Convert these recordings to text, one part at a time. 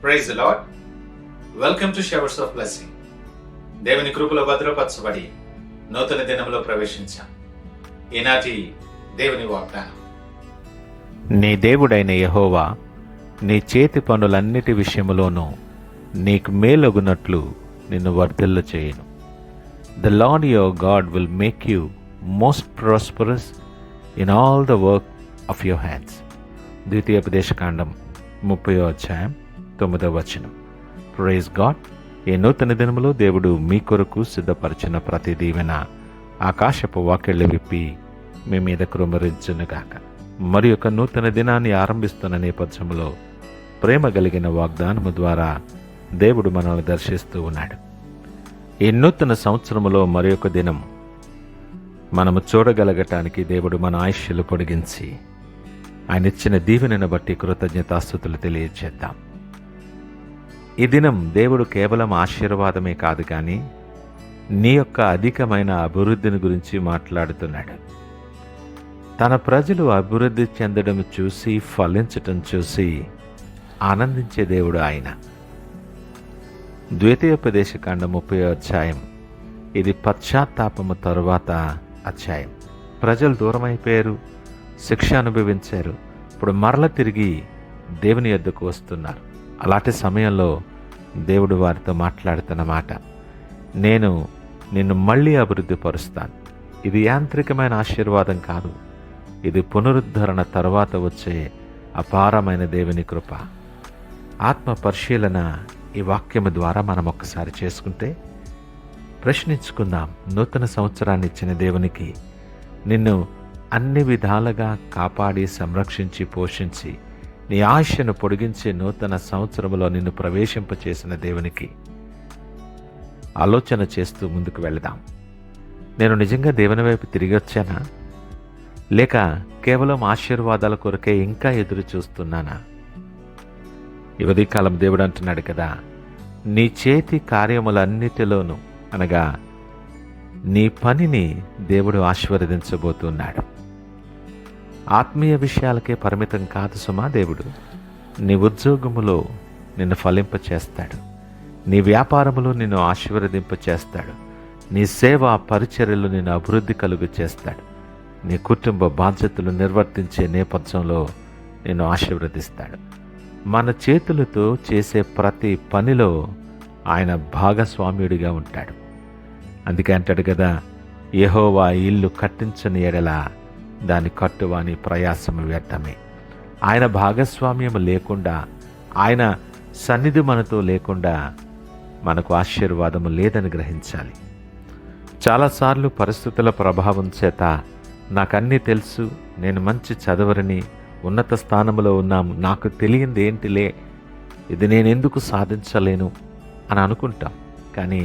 Praise the Lord. Welcome to showers of blessing. దేవుని కృపలో భద్రపరచబడి నూతన దినంలో ప్రవేశించాం. ఈనాటి దేవుని వాగ్దానం. నీ దేవుడైన యెహోవా నీ చేతి పనులన్నిటి విషయములోనూ నీకు మేలొగునట్లు నిన్ను వర్ధిల్ల చేయును. The Lord your God will make you most prosperous in all the work of your hands. ద్వితీయోపదేశకాండం 30:9. Praise God. ఈ నూతన దినములో దేవుడు మీ కొరకు సిద్ధపరిచిన ప్రతి దీవెన ఆకాశపు వాకిళ్ళు విప్పి మీ మీద కృమ్మరించునుగాక. మరి ఒక నూతన దినాన్ని ఆరంభిస్తున్న నేపథ్యంలో ప్రేమ కలిగిన వాగ్దానము ద్వారా దేవుడు మనల్ని దర్శిస్తూ ఉన్నాడు. ఈ నూతన సంవత్సరములో మరి ఒక దినం మనము చూడగలగటానికి దేవుడు మన ఆయుష్లు పొడిగించి ఆయన ఇచ్చిన దీవెనను బట్టి కృతజ్ఞతాస్తుతులు తెలియజేద్దాం. ఈ దినం దేవుడు కేవలం ఆశీర్వాదమే కాదు, కానీ నీ యొక్క అధికమైన అభివృద్ధిని గురించి మాట్లాడుతున్నాడు. తన ప్రజలు అభివృద్ధి చెందడం చూసి, ఫలించటం చూసి ఆనందించే దేవుడు ఆయన. ద్వితీయోపదేశకాండం 30 ఇది పశ్చాత్తాపము తరువాత అధ్యాయం. ప్రజలు దూరమైపోయారు, శిక్ష అనుభవించారు. ఇప్పుడు మరల తిరిగి దేవుని యొద్దకు వస్తున్నారు. అలాంటి సమయంలో దేవుడు వారితో మాట్లాడుతున్న మాట, నేను నిన్ను మళ్ళీ అభివృద్ధి పరుస్తాను. ఇది యాంత్రికమైన ఆశీర్వాదం కాదు, ఇది పునరుద్ధరణ తర్వాత వచ్చే అపారమైన దేవుని కృప. ఆత్మ పరిశీలన ఈ వాక్యము ద్వారా మనం ఒక్కసారి చేసుకుంటే ప్రశ్నించుకుందాం. నూతన సంవత్సరాన్ని ఇచ్చిన దేవునికి, నిన్ను అన్ని విధాలుగా కాపాడి సంరక్షించి పోషించి నీ ఆశను పొడిగించే నూతన సంవత్సరంలో నిన్ను ప్రవేశింపచేసిన దేవునికి ఆలోచన చేస్తూ ముందుకు వెళదాం. నేను నిజంగా దేవుని వైపు తిరిగి వచ్చానా, లేక కేవలం ఆశీర్వాదాల కొరకే ఇంకా ఎదురు చూస్తున్నానా? ఈ ఉదయకాలం దేవుడు అంటున్నాడు కదా, నీ చేతి కార్యములన్నిటిలోనూ, అనగా నీ పనిని దేవుడు ఆశీర్వదించబోతున్నాడు. ఆత్మీయ విషయాలకే పరిమితం కాదు సుమా. దేవుడు నీ ఉద్యోగములో నిన్ను ఫలింపచేస్తాడు, నీ వ్యాపారములో నిన్ను ఆశీర్వదింపచేస్తాడు, నీ సేవా పరిచర్యలు నిన్ను అభివృద్ధి కలుగు చేస్తాడు, నీ కుటుంబ బాధ్యతలు నిర్వర్తించే నేపథ్యంలో నిన్ను ఆశీర్వదిస్తాడు. మన చేతులతో చేసే ప్రతి పనిలో ఆయన భాగస్వామ్యుడిగా ఉంటాడు. అందుకే అంటాడు కదా, యెహోవా ఇల్లు కట్టించని ఎడల దాని కట్టువాని ప్రయాసము వ్యర్థమే. ఆయన భాగస్వామ్యం లేకుండా, ఆయన సన్నిధి మనతో లేకుండా మనకు ఆశీర్వాదము లేదని గ్రహించాలి. చాలాసార్లు పరిస్థితుల ప్రభావం చేత నాకన్నీ తెలుసు, నేను మంచి చదవరని, ఉన్నత స్థానంలో ఉన్నాము, నాకు తెలియంది ఏంటిలే, ఇది నేనెందుకు సాధించలేను అని అనుకుంటాం. కానీ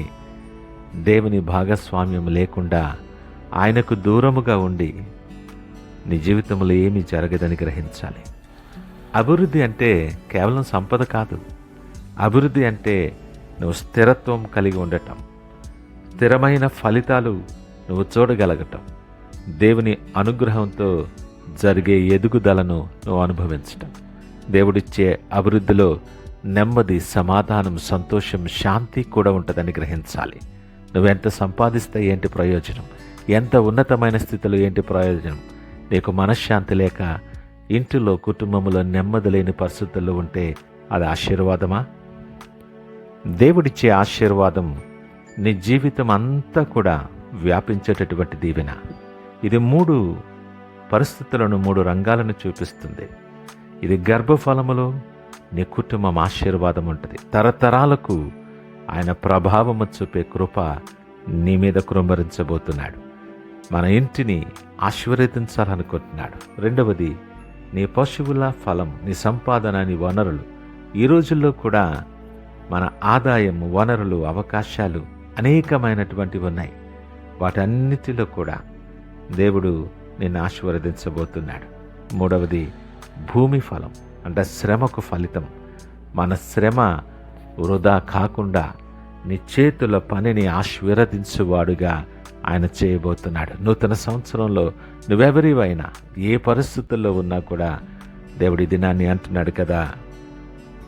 దేవుని భాగస్వామ్యం లేకుండా, ఆయనకు దూరముగా ఉండి నీ జీవితంలో ఏమీ జరగదని గ్రహించాలి. అభివృద్ధి అంటే కేవలం సంపద కాదు. అభివృద్ధి అంటే నువ్వు స్థిరత్వం కలిగి ఉండటం, స్థిరమైన ఫలితాలు నువ్వు చూడగలగటం, దేవుని అనుగ్రహంతో జరిగే ఎదుగుదలను నువ్వు అనుభవించటం. దేవుడిచ్చే అభివృద్ధిలో నెమ్మది, సమాధానం, సంతోషం, శాంతి కూడా ఉంటుందని గ్రహించాలి. నువ్వెంత సంపాదిస్తే ఏంటి ప్రయోజనం? ఎంత ఉన్నతమైన స్థితిలో ఏంటి ప్రయోజనం? నీకు మనశ్శాంతి లేక, ఇంటిలో కుటుంబంలో నెమ్మది లేని పరిస్థితుల్లో ఉంటే అది ఆశీర్వాదమా? దేవుడిచ్చే ఆశీర్వాదం నీ జీవితం అంతా కూడా వ్యాపించేటటువంటి దీవెన. ఇది 3 పరిస్థితులను, 3 రంగాలను చూపిస్తుంది. ఇది గర్భఫలములో నీ కుటుంబం ఆశీర్వాదం ఉంటుంది. తరతరాలకు ఆయన ప్రభావము చూపే కృప నీ మీద కృమ్మరించబోతున్నాడు. మన ఇంటిని ఆశీర్వదించాలనుకుంటున్నాడు. 2వది, నీ పశువుల ఫలం, నీ సంపాదన, నీ వనరులు. ఈ రోజుల్లో కూడా మన ఆదాయం, వనరులు, అవకాశాలు అనేకమైనటువంటివి ఉన్నాయి. వాటన్నిటిలో కూడా దేవుడు నిన్ను ఆశీర్వదించబోతున్నాడు. 3వది, భూమి ఫలం, అంటే శ్రమకు ఫలితం. మన శ్రమ వృధా కాకుండా నీ చేతుల పనిని ఆశీర్వదించువాడుగా ఆయన చేయబోతున్నాడు. నూతన సంవత్సరంలో నువ్వెవరివైనా, ఏ పరిస్థితుల్లో ఉన్నా కూడా దేవుడి దినాన్ని అంటున్నాడు కదా,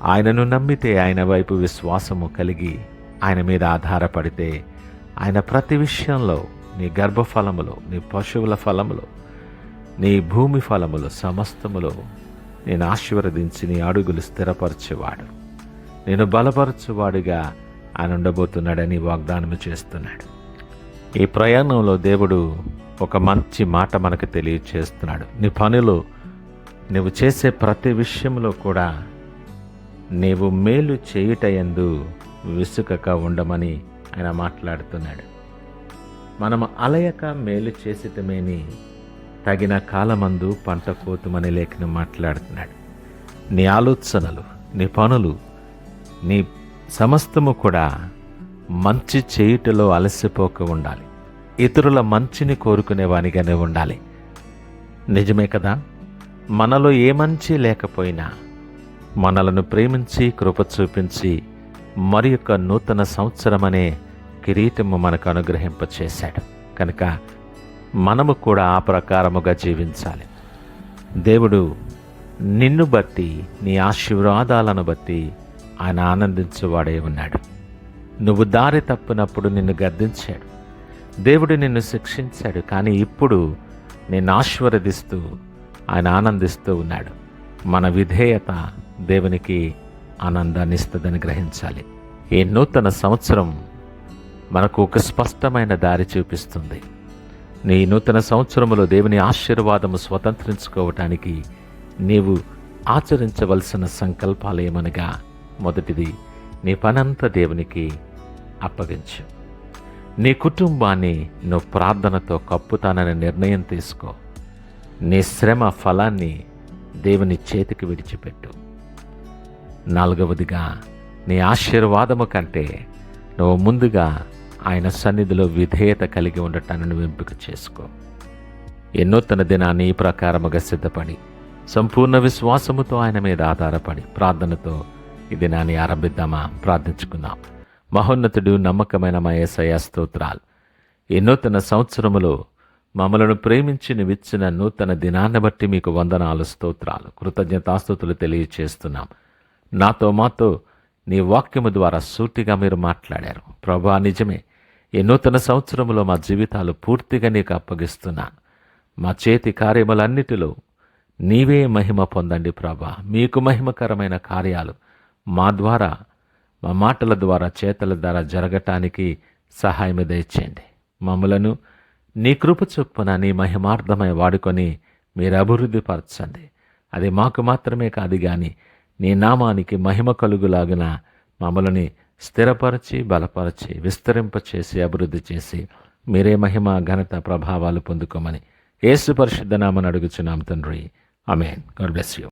ఆయనను నమ్మితే, ఆయన వైపు విశ్వాసము కలిగి ఆయన మీద ఆధారపడితే, ఆయన ప్రతి విషయంలో నీ గర్భఫలములో, నీ పశువుల ఫలములో, నీ భూమి ఫలములో, సమస్తములో నేను ఆశీర్వదించి నీ అడుగులు స్థిరపరచేవాడు, నేను బలపరచువాడుగా ఆయన ఉండబోతున్నాడని వాగ్దానము చేస్తున్నాడు. ఈ ప్రయాణంలో దేవుడు ఒక మంచి మాట మనకు తెలియచేస్తున్నాడు. నీ పనిలో నువ్వు చేసే ప్రతి విషయంలో కూడా నీవు మేలు చేయుటయందు విసుకక ఉండమని ఆయన మాట్లాడుతున్నాడు. మనం అలయక మేలు చేసిటమేని తగిన కాలమందు పంట కోతుమని లేఖనం మాట్లాడుతున్నాడు. నీ ఆలోచనలు, నీ పనులు, నీ సమస్తము కూడా మంచి చేయుటలో అలసిపోక ఉండాలి. ఇతరుల మంచిని కోరుకునేవానిగానే ఉండాలి. నిజమే కదా? మనలో ఏ మంచి లేకపోయినా మనలను ప్రేమించి కృప చూపించి మరి యొక్క నూతన సంవత్సరం అనే కిరీటము మనకు అనుగ్రహింపచేశాడు. కనుక మనము కూడా ఆ ప్రకారముగా జీవించాలి. దేవుడు నిన్ను బట్టి, నీ ఆశీర్వాదాలను బట్టి ఆయన ఆనందించువాడే ఉన్నాడు. నువ్వు దారి తప్పినప్పుడు నిన్ను గద్దించాడు, దేవుడు నిన్ను శిక్షించాడు. కానీ ఇప్పుడు నిన్ను ఆశీర్వదిస్తూ ఆయన ఆనందిస్తూ ఉన్నాడు. మన విధేయత దేవునికి ఆనందాన్ని ఇస్తుందని గ్రహించాలి. ఈ నూతన సంవత్సరం మనకు ఒక స్పష్టమైన దారి చూపిస్తుంది. నీ నూతన సంవత్సరములో దేవుని ఆశీర్వాదము స్వతంత్రించుకోవటానికి నీవు ఆచరించవలసిన సంకల్పాలు ఏమనగా, మొదటిది, నీ పనంతా దేవునికి అప్పగించు. నీ కుటుంబాన్ని నువ్వు ప్రార్థనతో కప్పుతానని నిర్ణయం తీసుకో. నీ శ్రమ ఫలాన్ని దేవుని చేతికి విడిచిపెట్టు. నాలుగవదిగా, నీ ఆశీర్వాదము కంటే నువ్వు ముందుగా ఆయన సన్నిధిలో విధేయత కలిగి ఉండటాన్ని నువ్వు ఎంపిక చేసుకో. ఈ నూతన దినాన్ని ఈ ప్రకారముగా సిద్ధపడి సంపూర్ణ విశ్వాసముతో ఆయన మీద ఆధారపడి ప్రార్థనతో ఈ దినాన్ని ఆరంభిద్దామా? ప్రార్థించుకుందాం. మహోన్నతుడు, నమ్మకమైన మా యేసయ్య స్తోత్రాలు. ఈ నూతన సంవత్సరములో మమ్మలను ప్రేమించి నువ్విచ్చిన నూతన దినాన్ని బట్టి మీకు వందనాలు, స్తోత్రాలు, కృతజ్ఞతాస్తుతులు తెలియచేస్తున్నాం. నాతో మాతో నీ వాక్యము ద్వారా సూటిగా మీరు మాట్లాడారు ప్రభువా. నిజమే, ఈ నూతన సంవత్సరంలో మా జీవితాలు పూర్తిగా నీకు అప్పగిస్తున్నాను. మా చేతి కార్యములన్నిటిలో నీవే మహిమ పొందండి ప్రభువా. మీకు మహిమకరమైన కార్యాలు మా ద్వారా, మా మాటల ద్వారా, చేతల ద్వారా జరగటానికి సహాయం దయచేయండి. మమ్మలను నీ కృప చొప్పున నీ మహిమార్థమై వాడుకొని మీరు అభివృద్ధి పరచండి. అది మాకు మాత్రమే కాదు కానీ నీ నామానికి మహిమ కలుగులాగున మమ్మల్ని స్థిరపరచి, బలపరచి, విస్తరింపచేసి, అభివృద్ధి చేసి మీరే మహిమ, ఘనత, ప్రభావాలు పొందుకోమని యేసు పరిశుద్ధ నామమున అడుగుచున్నాం తండ్రి. ఆమేన్. God bless you.